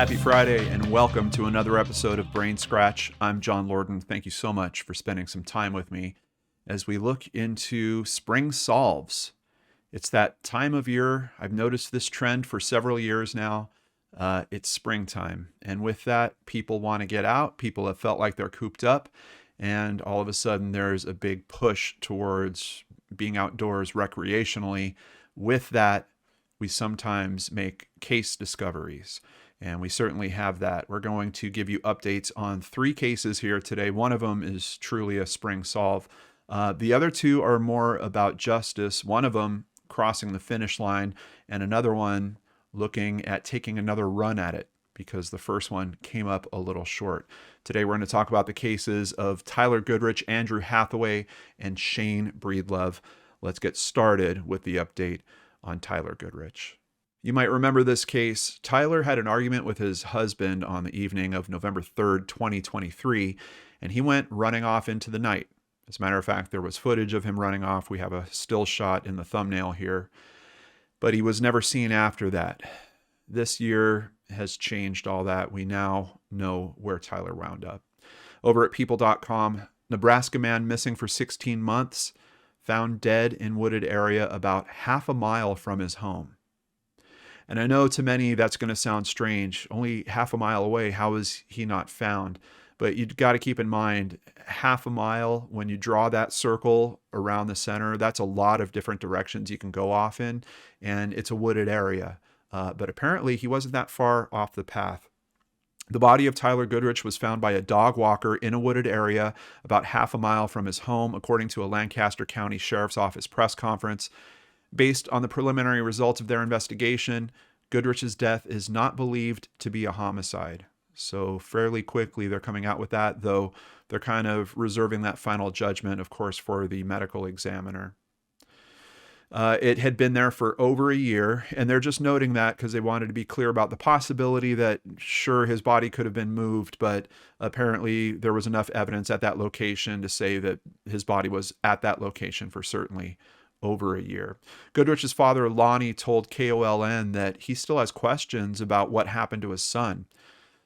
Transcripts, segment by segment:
Happy Friday and welcome to another episode of Brain Scratch. I'm John Lorden. Thank you so much for spending some time with me as we look into spring solves. It's that time of year. I've noticed this trend for several years now. It's springtime. And with that, people want to get out. People have felt like they're cooped up. And all of a sudden, there's a big push towards being outdoors recreationally. With that, we sometimes make case discoveries. And we certainly have that. We're going to give you updates on 3 cases here today. One of them is truly a spring solve. The other 2 are more about justice. One of them crossing the finish line, and another one looking at taking another run at it because the first one came up a little short. Today we're going to talk about the cases of Tyler Goodrich, Andrew Hathaway, and Shane Breedlove. Let's get started with the update on Tyler Goodrich. You might remember this case. Tyler had an argument with his husband on the evening of November 3rd, 2023, and he went running off into the night. As a matter of fact, there was footage of him running off. We have a still shot in the thumbnail here, but he was never seen after that. This year has changed all that. We now know where Tyler wound up. Over at people.com, Nebraska man missing for 16 months, found dead in wooded area about half a mile from his home. And I know to many that's going to sound strange. Only half a mile away, how is he not found? But you've got to keep in mind, half a mile, when you draw that circle around the center, that's a lot of different directions you can go off in, and it's a wooded area. But apparently he wasn't that far off the path. The body of Tyler Goodrich was found by a dog walker in a wooded area about half a mile from his home, according to a Lancaster County Sheriff's Office press conference. Based on the preliminary results of their investigation, Goodrich's death is not believed to be a homicide. So fairly quickly they're coming out with that, though they're kind of reserving that final judgment, of course, for the medical examiner. It had been there for over a year, and they're just noting that because they wanted to be clear about the possibility that, sure, his body could have been moved, but apparently there was enough evidence at that location to say that his body was at that location for certainly over a year. Goodrich's father, Lonnie, told KOLN that he still has questions about what happened to his son.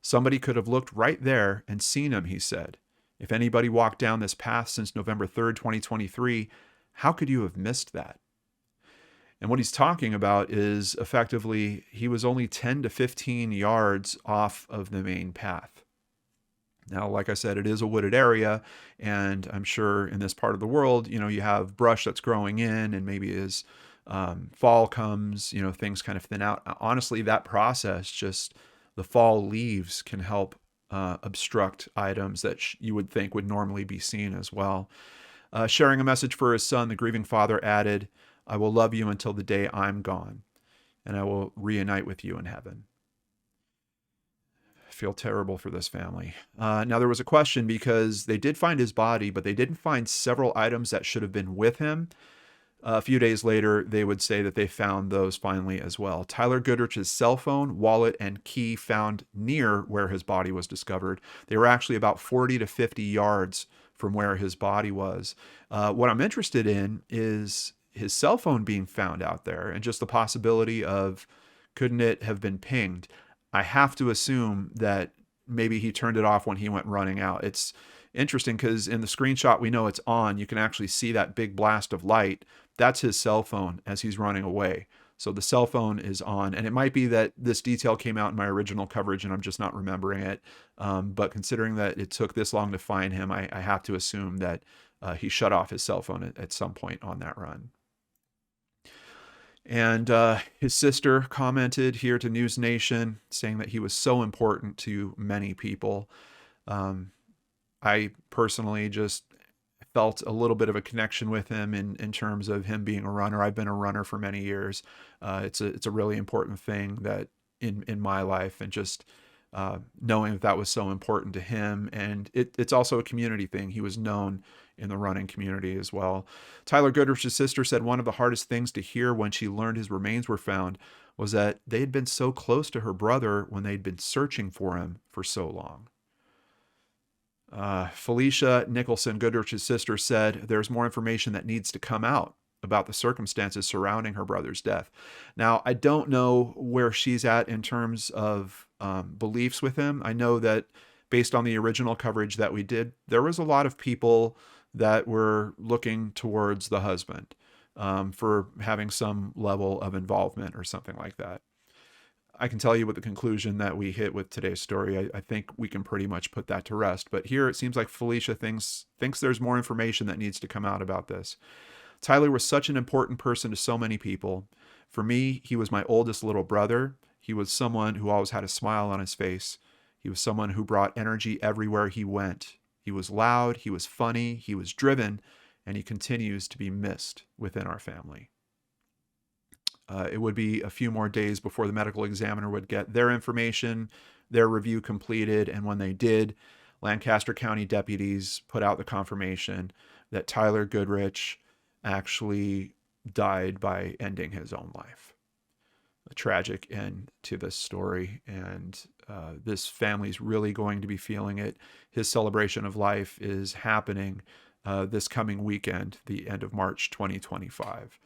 Somebody could have looked right there and seen him, he said. If anybody walked down this path since November 3rd, 2023, how could you have missed that? And what he's talking about is effectively he was only 10 to 15 yards off of the main path. Now, like I said, it is a wooded area, and I'm sure in this part of the world, you have brush that's growing in, and maybe as fall comes, things kind of thin out. Honestly, that process, just the fall leaves can help obstruct items that you would think would normally be seen as well. Sharing a message for his son, the grieving father added, "I will love you until the day I'm gone, and I will reunite with you in heaven." I feel terrible for this family. Now, there was a question because they did find his body, but they didn't find several items that should have been with him. A few days later, they would say that they found those finally as well. Tyler Goodrich's cell phone, wallet, and key found near where his body was discovered. They were actually about 40 to 50 yards from where his body was. What I'm interested in is his cell phone being found out there and just the possibility of, couldn't it have been pinged? I have to assume that maybe he turned it off when he went running out. It's interesting because in the screenshot, we know it's on. You can actually see that big blast of light. That's his cell phone as he's running away. So the cell phone is on, and it might be that this detail came out in my original coverage and I'm just not remembering it. But considering that it took this long to find him, I have to assume that he shut off his cell phone at some point on that run. And his sister commented here to News Nation saying that he was so important to many people. I personally just felt a little bit of a connection with him in terms of him being a runner. I've been a runner for many years. It's a really important thing that in my life, and just knowing that was so important to him. And it's also a community thing. He was known in the running community as well. Tyler Goodrich's sister said one of the hardest things to hear when she learned his remains were found was that they had been so close to her brother when they'd been searching for him for so long. Felicia Nicholson, Goodrich's sister, said there's more information that needs to come out about the circumstances surrounding her brother's death. Now, I don't know where she's at in terms of beliefs with him. I know that based on the original coverage that we did, there was a lot of people that were looking towards the husband for having some level of involvement or something like that. I can tell you what the conclusion that we hit with today's story. I think we can pretty much put that to rest. But here it seems like Felicia thinks there's more information that needs to come out about this. Tyler was such an important person to so many people. For me, he was my oldest little brother. He was someone who always had a smile on his face. He was someone who brought energy everywhere he went. He was loud, he was funny, he was driven, and he continues to be missed within our family. It would be a few more days before the medical examiner would get their information, their review completed, and when they did, Lancaster County deputies put out the confirmation that Tyler Goodrich actually died by ending his own life. A tragic end to this story, and this family's really going to be feeling it. His celebration of life is happening this coming weekend, the end of March 2025.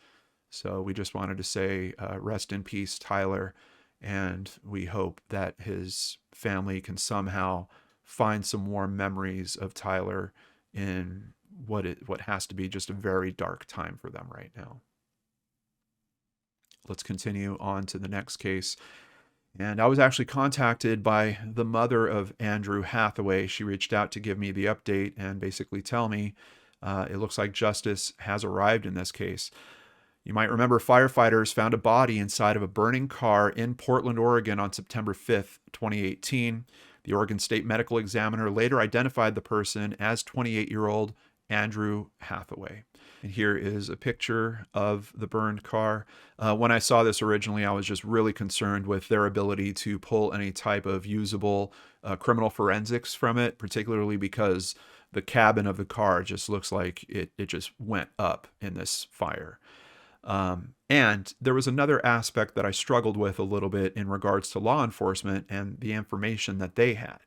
So we just wanted to say rest in peace, Tyler, and we hope that his family can somehow find some warm memories of Tyler in what has to be just a very dark time for them right now. Let's continue on to the next case. And I was actually contacted by the mother of Andrew Hathaway. She reached out to give me the update and basically tell me it looks like justice has arrived in this case. You might remember firefighters found a body inside of a burning car in Portland, Oregon on September 5th, 2018. The Oregon State Medical Examiner later identified the person as 28-year-old Andrew Hathaway. And here is a picture of the burned car. When I saw this originally, I was just really concerned with their ability to pull any type of usable criminal forensics from it, particularly because the cabin of the car just looks like it just went up in this fire. And there was another aspect that I struggled with a little bit in regards to law enforcement and the information that they had.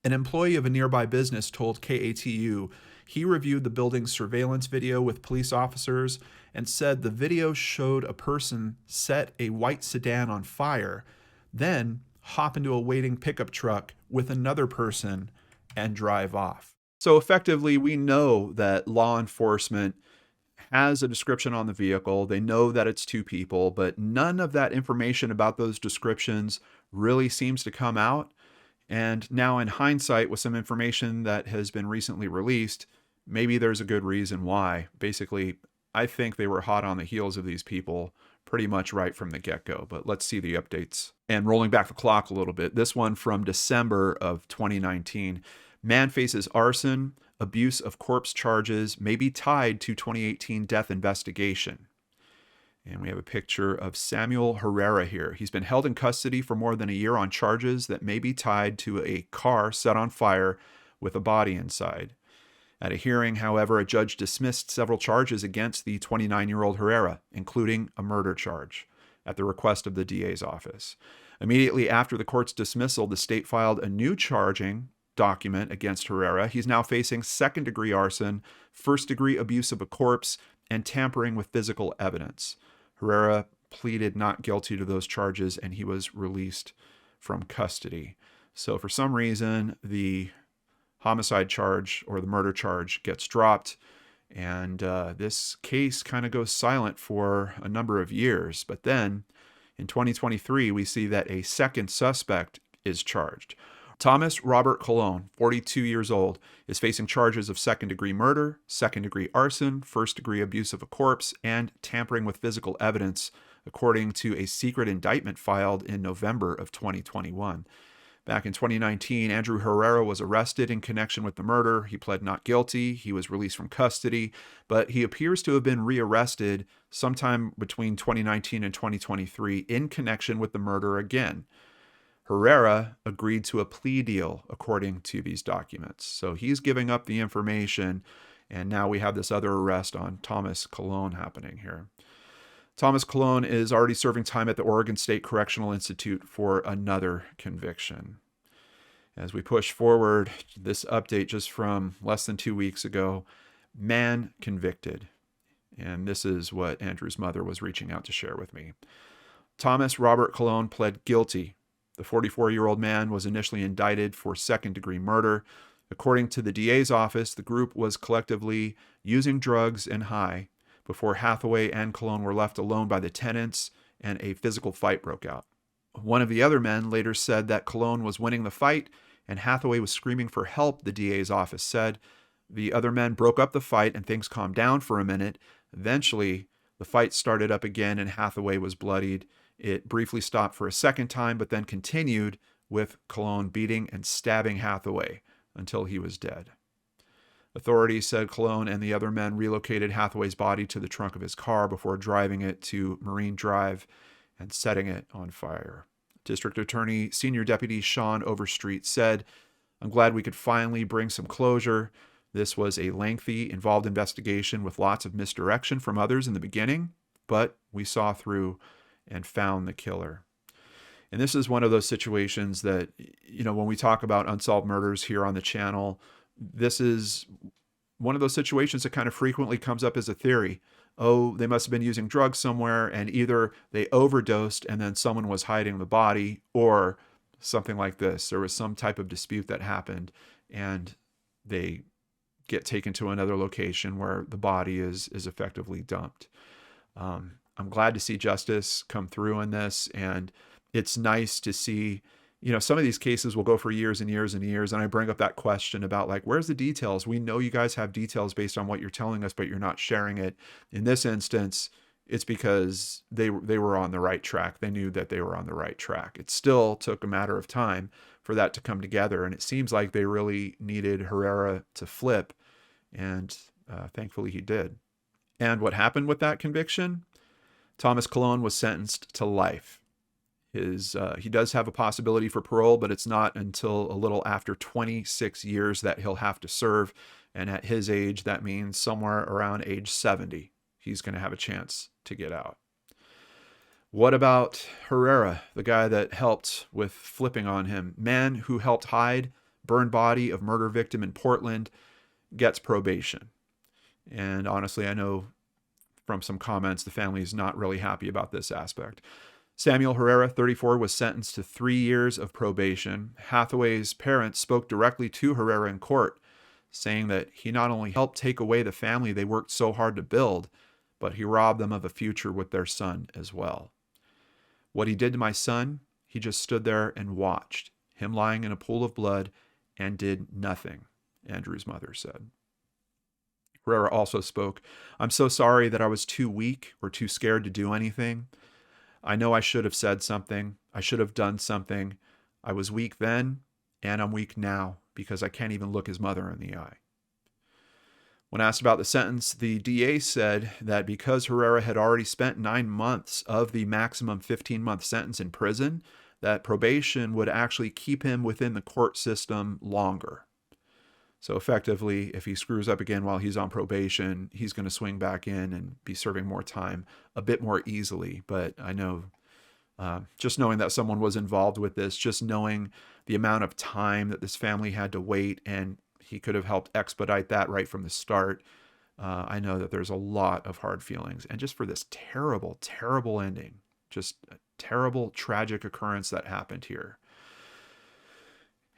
An employee of a nearby business told KATU he reviewed the building's surveillance video with police officers and said the video showed a person set a white sedan on fire, then hop into a waiting pickup truck with another person and drive off. So effectively, we know that law enforcement has a description on the vehicle. They know that it's two people, but none of that information about those descriptions really seems to come out. And now in hindsight, with some information that has been recently released, maybe there's a good reason why. Basically, I think they were hot on the heels of these people pretty much right from the get-go. But let's see the updates. And rolling back the clock a little bit, this one from December of 2019. Man faces arson, abuse of corpse charges may be tied to 2018 death investigation. And we have a picture of Samuel Herrera here. He's been held in custody for more than a year on charges that may be tied to a car set on fire with a body inside. At a hearing, however, a judge dismissed several charges against the 29-year-old Herrera, including a murder charge, at the request of the DA's office. Immediately after the court's dismissal, the state filed a new charging document against Herrera. He's now facing second-degree arson, first-degree abuse of a corpse, and tampering with physical evidence. Herrera pleaded not guilty to those charges, and he was released from custody. So for some reason, the homicide charge or the murder charge gets dropped, and this case kind of goes silent for a number of years. But then in 2023, we see that a second suspect is charged. Thomas Robert Colon, 42 years old, is facing charges of second-degree murder, second-degree arson, first-degree abuse of a corpse, and tampering with physical evidence, according to a secret indictment filed in November of 2021. Back in 2019, Andrew Herrera was arrested in connection with the murder. He pled not guilty. He was released from custody, but he appears to have been rearrested sometime between 2019 and 2023 in connection with the murder again. Herrera agreed to a plea deal according to these documents. So he's giving up the information, and now we have this other arrest on Thomas Colon happening here. Thomas Colon is already serving time at the Oregon State Correctional Institute for another conviction. As we push forward, this update just from less than 2 weeks ago, man convicted. And this is what Andrew's mother was reaching out to share with me. Thomas Robert Colon pled guilty The 44-year-old man was initially indicted for second-degree murder. According to the DA's office, the group was collectively using drugs and high before Hathaway and Colon were left alone by the tenants and a physical fight broke out. One of the other men later said that Colon was winning the fight and Hathaway was screaming for help, the DA's office said. The other men broke up the fight and things calmed down for a minute. Eventually, the fight started up again and Hathaway was bloodied. It briefly stopped for a second time, but then continued with Colon beating and stabbing Hathaway until he was dead. Authorities said Colon and the other men relocated Hathaway's body to the trunk of his car before driving it to Marine Drive and setting it on fire. District Attorney Senior Deputy Sean Overstreet said, "I'm glad we could finally bring some closure. This was a lengthy, involved investigation with lots of misdirection from others in the beginning, but we saw through and found the killer." And this is one of those situations that, when we talk about unsolved murders here on the channel, this is one of those situations that kind of frequently comes up as a theory. Oh, they must have been using drugs somewhere and either they overdosed and then someone was hiding the body, or something like this. There was some type of dispute that happened and they get taken to another location where the body is effectively dumped. I'm glad to see justice come through in this, and it's nice to see, some of these cases will go for years and years and years, and I bring up that question about where's the details? We know you guys have details based on what you're telling us, but you're not sharing it. In this instance, it's because they were on the right track. They knew that they were on the right track. It still took a matter of time for that to come together, and it seems like they really needed Herrera to flip, and thankfully he did. And what happened with that conviction? Thomas Colon was sentenced to life. He does have a possibility for parole, but it's not until a little after 26 years that he'll have to serve. And at his age, that means somewhere around age 70, he's going to have a chance to get out. What about Herrera, the guy that helped with flipping on him? Man who helped hide burned body of murder victim in Portland gets probation. And honestly, I know from some comments, the family is not really happy about this aspect. Samuel Herrera, 34, was sentenced to 3 years of probation. Hathaway's parents spoke directly to Herrera in court, saying that he not only helped take away the family they worked so hard to build, but he robbed them of a future with their son as well. "What he did to my son, he just stood there and watched him lying in a pool of blood and did nothing," Andrew's mother said. Herrera also spoke, "I'm so sorry that I was too weak or too scared to do anything. I know I should have said something. I should have done something. I was weak then, and I'm weak now because I can't even look his mother in the eye." When asked about the sentence, the DA said that because Herrera had already spent 9 months of the maximum 15-month sentence in prison, that probation would actually keep him within the court system longer. So effectively, if he screws up again while he's on probation, he's going to swing back in and be serving more time a bit more easily. But I know just knowing that someone was involved with this, just knowing the amount of time that this family had to wait, and he could have helped expedite that right from the start, I know that there's a lot of hard feelings. And just for this terrible, terrible ending, just a terrible, tragic occurrence that happened here.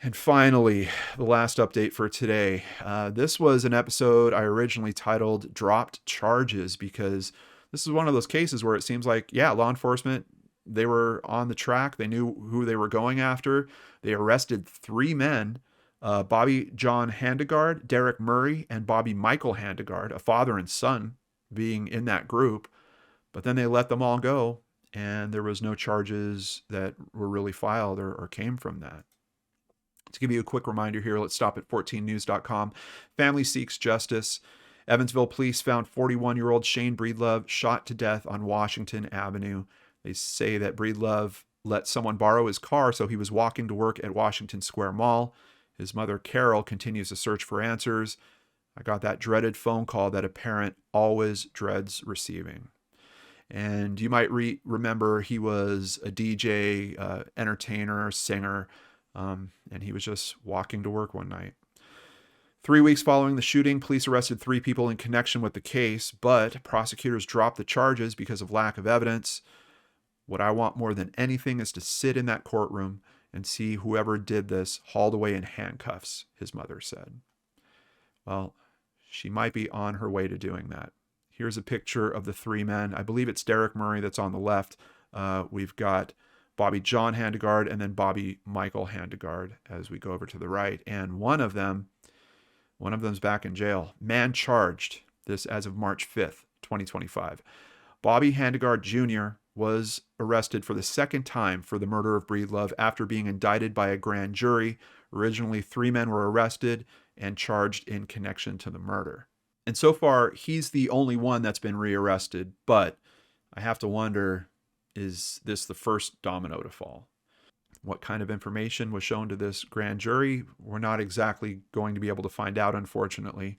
And finally, the last update for today. This was an episode I originally titled Dropped Charges, because this is one of those cases where it seems like, law enforcement, they were on the track. They knew who they were going after. They arrested 3 men, Bobby John Handegard, Derek Murray, and Bobby Michael Handegard, a father and son being in that group. But then they let them all go, and there was no charges that were really filed or came from that. To give you a quick reminder here, let's stop at 14news.com. Family seeks justice. Evansville police found 41-year-old Shane Breedlove shot to death on Washington Avenue. They say that Breedlove let someone borrow his car, so he was walking to work at Washington Square Mall. His mother, Carol, continues to search for answers. I got that dreaded phone call that a parent always dreads receiving. And you might remember he was a DJ, entertainer, singer, and he was just walking to work one night. 3 weeks following the shooting, police arrested 3 people in connection with the case, but prosecutors dropped the charges because of lack of evidence. What I want more than anything is to sit in that courtroom and see whoever did this hauled away in handcuffs, his mother said. Well, she might be on her way to doing that. Here's a picture of the three men. I believe it's Derek Murray that's on the left. We've got Bobby John Handegard and then Bobby Michael Handegard as we go over to the right. And one of them's back in jail. Man charged. This as of March 5th, 2025. Bobby Handegard Jr. was arrested for the second time for the murder of Breedlove after being indicted by a grand jury. Originally, 3 men were arrested and charged in connection to the murder. And so far, he's the only one that's been rearrested, but I have to wonder, is this the first domino to fall? What kind of information was shown to this grand jury? We're not exactly going to be able to find out, unfortunately.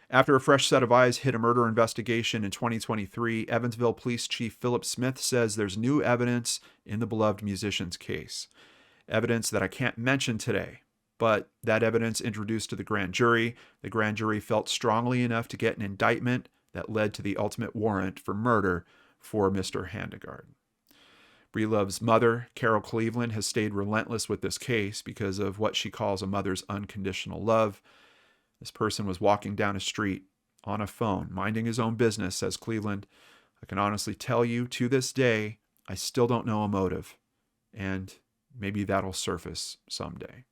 After a fresh set of eyes hit a murder investigation in 2023, Evansville Police Chief Philip Smith says there's new evidence in the beloved musician's case. Evidence that I can't mention today, but that evidence introduced to the grand jury felt strongly enough to get an indictment that led to the ultimate warrant for murder for Mr. Handegard. Breedlove's mother, Carol Cleveland, has stayed relentless with this case because of what she calls a mother's unconditional love. This person was walking down a street on a phone, minding his own business, says Cleveland. I can honestly tell you, to this day, I still don't know a motive, and maybe that'll surface someday.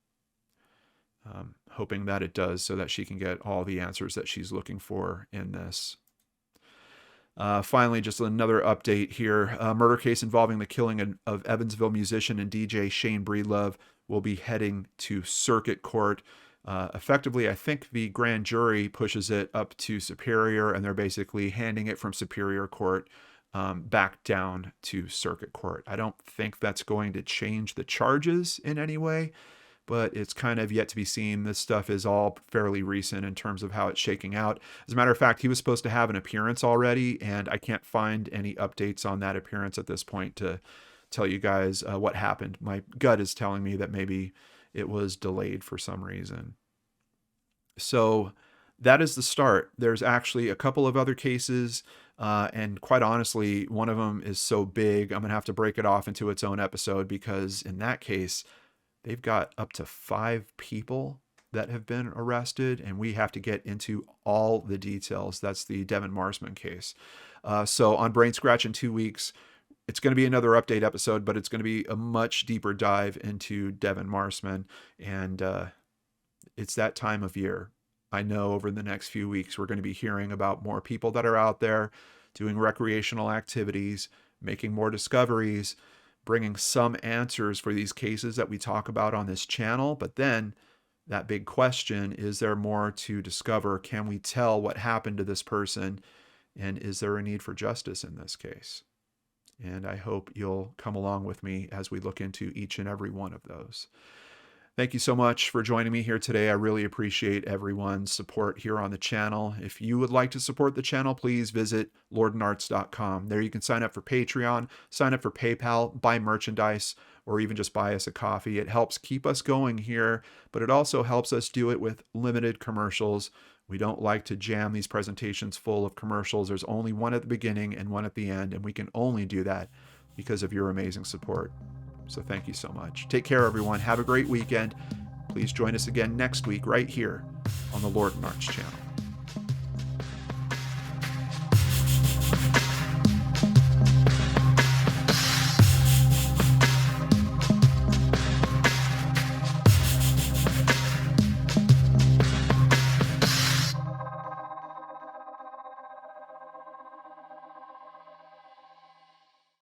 Hoping that it does so that she can get all the answers that she's looking for in this. Finally, just another update here. A murder case involving the killing of Evansville musician and DJ Shane Breedlove will be heading to circuit court. Effectively, I think the grand jury pushes it up to Superior, and they're basically handing it from Superior Court back down to circuit court. I don't think that's going to change the charges in any way, but it's kind of yet to be seen. This stuff is all fairly recent in terms of how it's shaking out. As a matter of fact, he was supposed to have an appearance already, and I can't find any updates on that appearance at this point to tell you guys what happened. My gut is telling me that maybe it was delayed for some reason. So that is the start. There's actually a couple of other cases, and quite honestly, one of them is so big, I'm going to have to break it off into its own episode, because in that case, they've got up to 5 people that have been arrested, and we have to get into all the details. That's the Devin Marsman case. So on Brain Scratch in 2 weeks, it's going to be another update episode, but it's going to be a much deeper dive into Devin Marsman. And it's that time of year. I know over the next few weeks, we're going to be hearing about more people that are out there doing recreational activities, making more discoveries, bringing some answers for these cases that we talk about on this channel. But then that big question, is there more to discover? Can we tell what happened to this person? And is there a need for justice in this case? And I hope you'll come along with me as we look into each and every one of those. Thank you so much for joining me here today. I really appreciate everyone's support here on the channel. If you would like to support the channel, please visit lordenarts.com. There you can sign up for Patreon, sign up for PayPal, buy merchandise, or even just buy us a coffee. It helps keep us going here, but it also helps us do it with limited commercials. We don't like to jam these presentations full of commercials. There's only one at the beginning and one at the end, and we can only do that because of your amazing support. So thank you so much. Take care, everyone. Have a great weekend. Please join us again next week right here on the Lord and Arts channel.